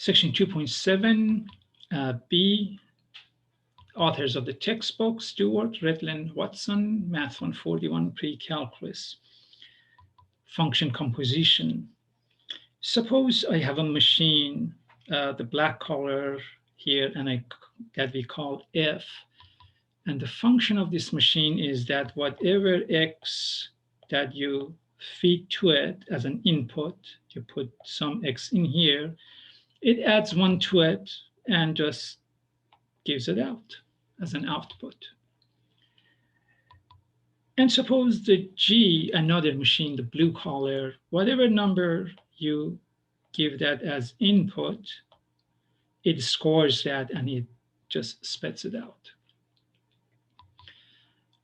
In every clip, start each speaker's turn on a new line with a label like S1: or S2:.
S1: Section 2.7, B, authors of the textbook, Stewart, Redland, Watson, Math 141, pre-calculus, function composition. Suppose I have a machine, the black color here, and that we call f. And the function of this machine is that whatever x that you feed to it as an input, you put some x in here, it adds one to it and just gives it out as an output. And suppose the G, another machine, the blue color, whatever number you give that as input, it scores that and it just spits it out.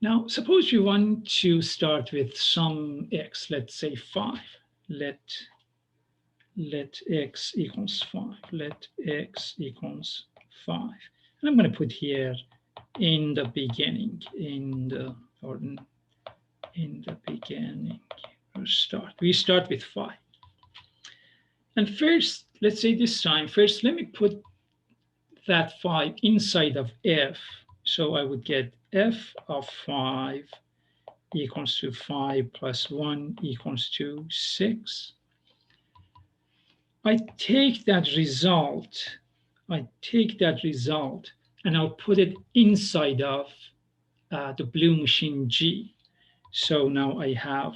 S1: Now, suppose you want to start with some x, let's say 5. Let x equals 5. Let x equals 5. And I'm going to put here in the beginning, in the beginning, we start with 5. And first, let's say this time, first, let me put that 5 inside of f. So I would get f of 5 equals to 5 plus 1 equals to 6. I take that result, and I'll put it inside of the blue machine G. So now I have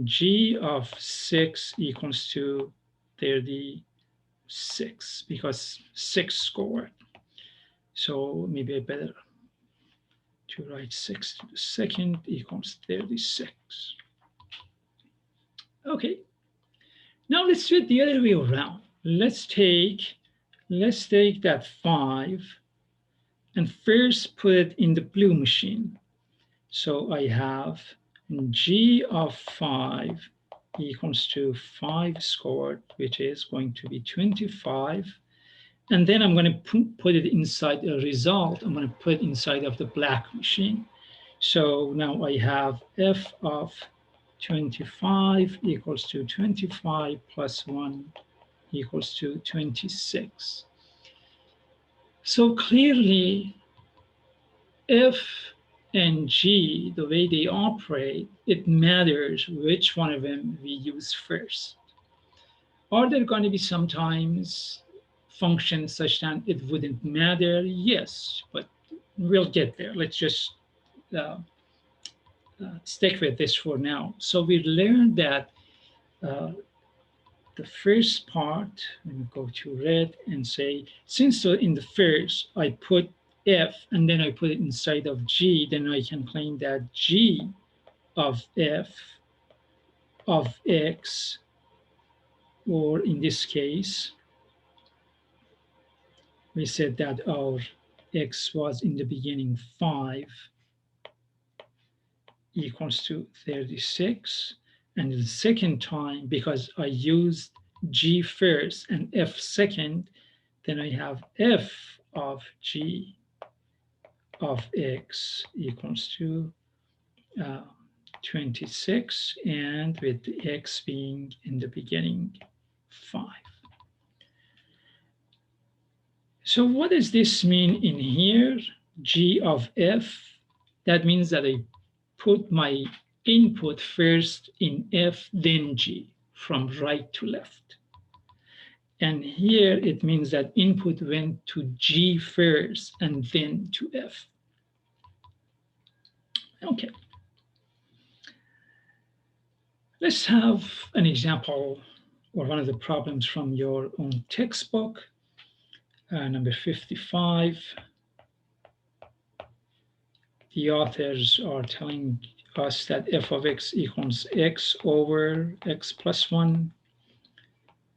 S1: G of 6 equals to 36 because 6 scored. So maybe I better to write 6 to the second equals 36. Okay. Now let's do it the other way around. Let's take that 5 and first put it in the blue machine. So I have G of 5 equals to 5 scored, which is going to be 25. And then I'm going to put it inside a result. I'm going to put it inside of the black machine. So now I have f of 25 equals to 25 plus 1 equals to 26. So clearly, f and g, the way they operate, it matters which one of them we use first. Are there going to be sometimes functions such that it wouldn't matter? Yes, but we'll get there. Let's just stick with this for now. So we learned that the first part, let me go to red and say, since in the first I put f and then I put it inside of g, then I can claim that g of f of x, or in this case, we said that our x was in the beginning 5 equals to 36. And the second time, because I used g first and f second, then I have f of g of x equals to 26, and with the x being in the beginning 5. So what does this mean in here? G of f, that means that I put my input first in f, then g, from right to left. And here it means that input went to g first and then to f. Okay. Let's have an example or one of the problems from your own textbook, number 55. The authors are telling us that f of x equals x over x plus 1,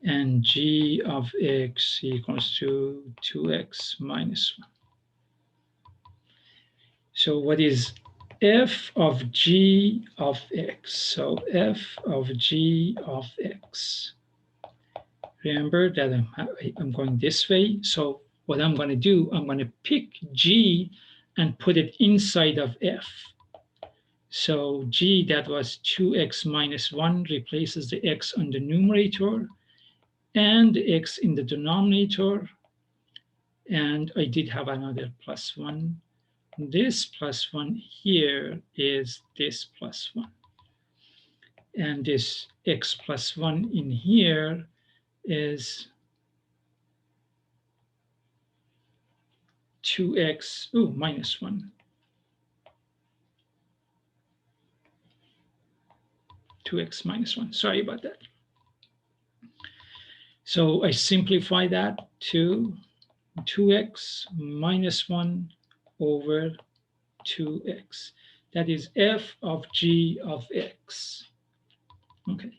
S1: and g of x equals to 2x minus 1. So what is f of g of x? So f of g of x. Remember that I'm going this way. So what I'm going to do, I'm going to pick g and put it inside of f. So g, that was 2x minus 1, replaces the x on the numerator. and x in the denominator. And I did have another plus 1. This plus 1 here is this plus 1. And this x plus 1 in here is 2x, minus 1. 2x minus 1. Sorry about that. So I simplify that to 2x minus 1 over 2x. That is f of g of x. Okay.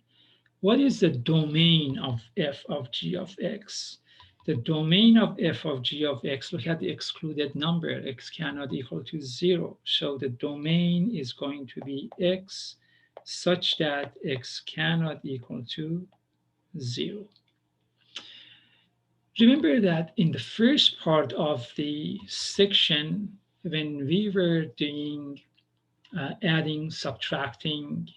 S1: What is the domain of f of g of x? The domain of f of g of x, look at the excluded number, x cannot equal to 0. So the domain is going to be x such that x cannot equal to 0. Remember that in the first part of the section, when we were doing adding, subtracting,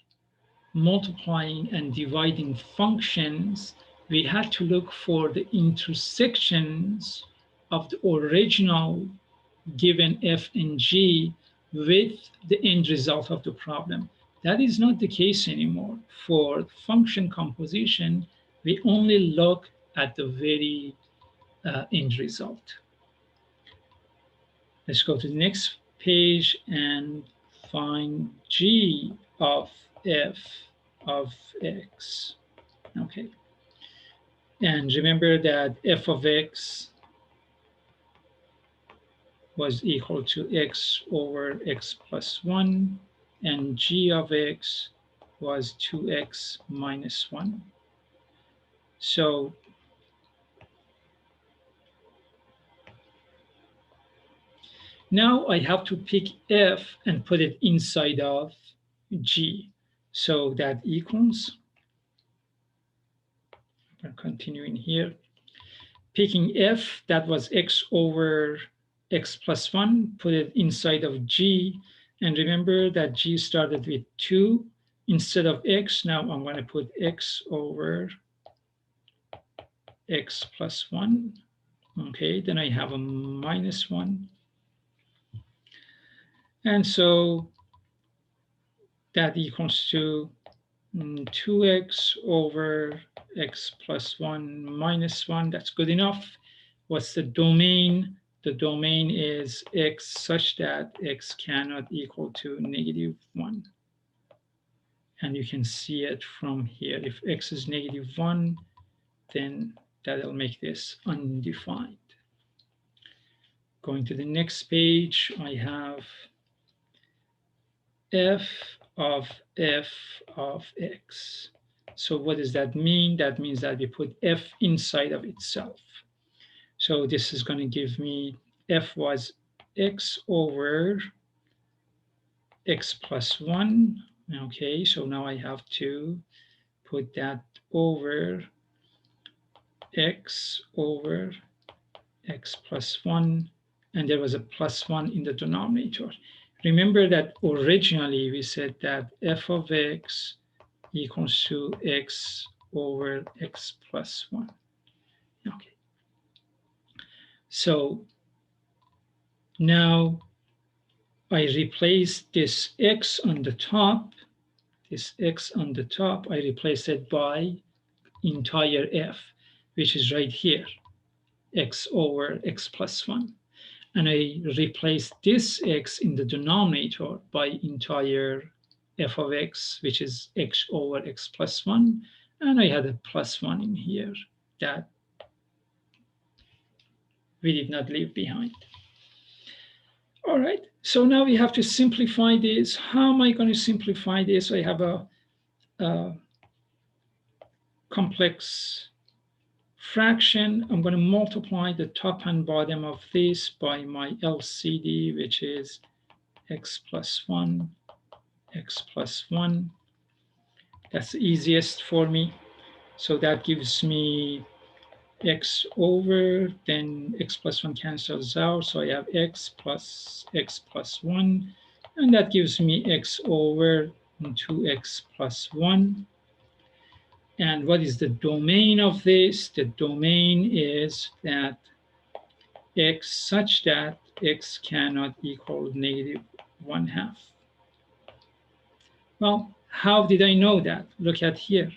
S1: multiplying, and dividing functions, we had to look for the intersections of the original given f and g with the end result of the problem. That is not the case anymore. For function composition, we only look at the very end result. Let's go to the next page and find g of f of x. Okay. And remember that f of x was equal to x over x plus 1, and g of x was 2x minus 1. So now I have to pick f and put it inside of g. So that equals, I'm continuing here, picking f, that was x over x plus 1, put it inside of g. And remember that g started with 2 instead of x. Now I'm going to put x over x plus 1. Okay, then I have a minus 1. And so that equals to 2x over x plus 1 minus 1. That's good enough. What's the domain? The domain is x such that x cannot equal to negative 1. And you can see it from here. If x is negative 1, then that'll make this undefined. Going to the next page, I have f of x. So what does that mean? That means that we put f inside of itself. So this is going to give me f was x over x plus 1. Okay, so now I have to put that over x over x plus 1, and there was a plus 1 in the denominator. Remember that originally we said that f of x equals to x over x plus 1. Okay. So now I replace this x on the top, I replace it by entire f, which is right here, x over x plus 1. And I replace this x in the denominator by entire f of x, which is x over x plus 1. And I had a plus 1 in here that we did not leave behind. All right, so now we have to simplify this. How am I going to simplify this? I have a complex fraction. I'm going to multiply the top and bottom of this by my LCD, which is x plus 1, x plus 1. That's the easiest for me. So that gives me x over, then x plus 1 cancels out. So I have x plus 1. And that gives me x over 2x plus 1. And what is the domain of this? The domain is that x such that x cannot equal negative 1/2. Well, how did I know that? Look at here.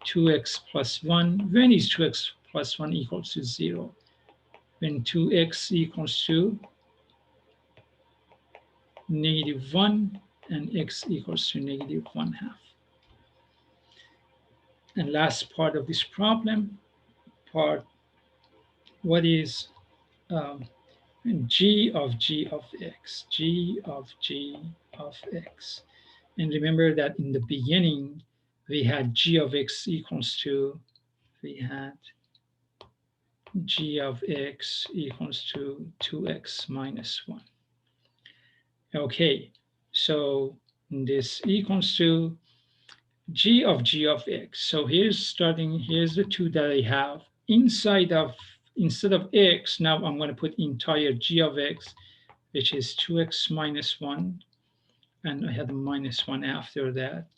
S1: 2x plus 1. When is 2x plus 1 equals to 0? When 2x equals to negative 1 and x equals to negative 1/2. And last part of this problem, what is um, g of x, g of x. And remember that in the beginning, we had g of x equals to, we had g of x equals to 2x minus 1. Okay, so this equals to g of x. So here's the two that I have. Instead of x, now I'm going to put entire g of x, which is 2x minus 1. And I had a minus 1 after that.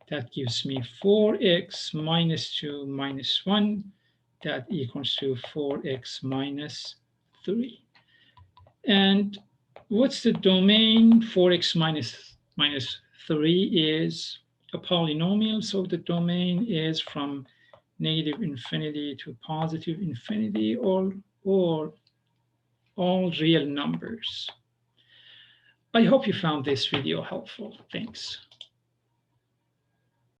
S1: That gives me 4x minus 2 minus 1. That equals to 4x minus 3. And what's the domain? 4x minus 3 is a polynomial. So the domain is from negative infinity to positive infinity, or all real numbers. I hope you found this video helpful. Thanks.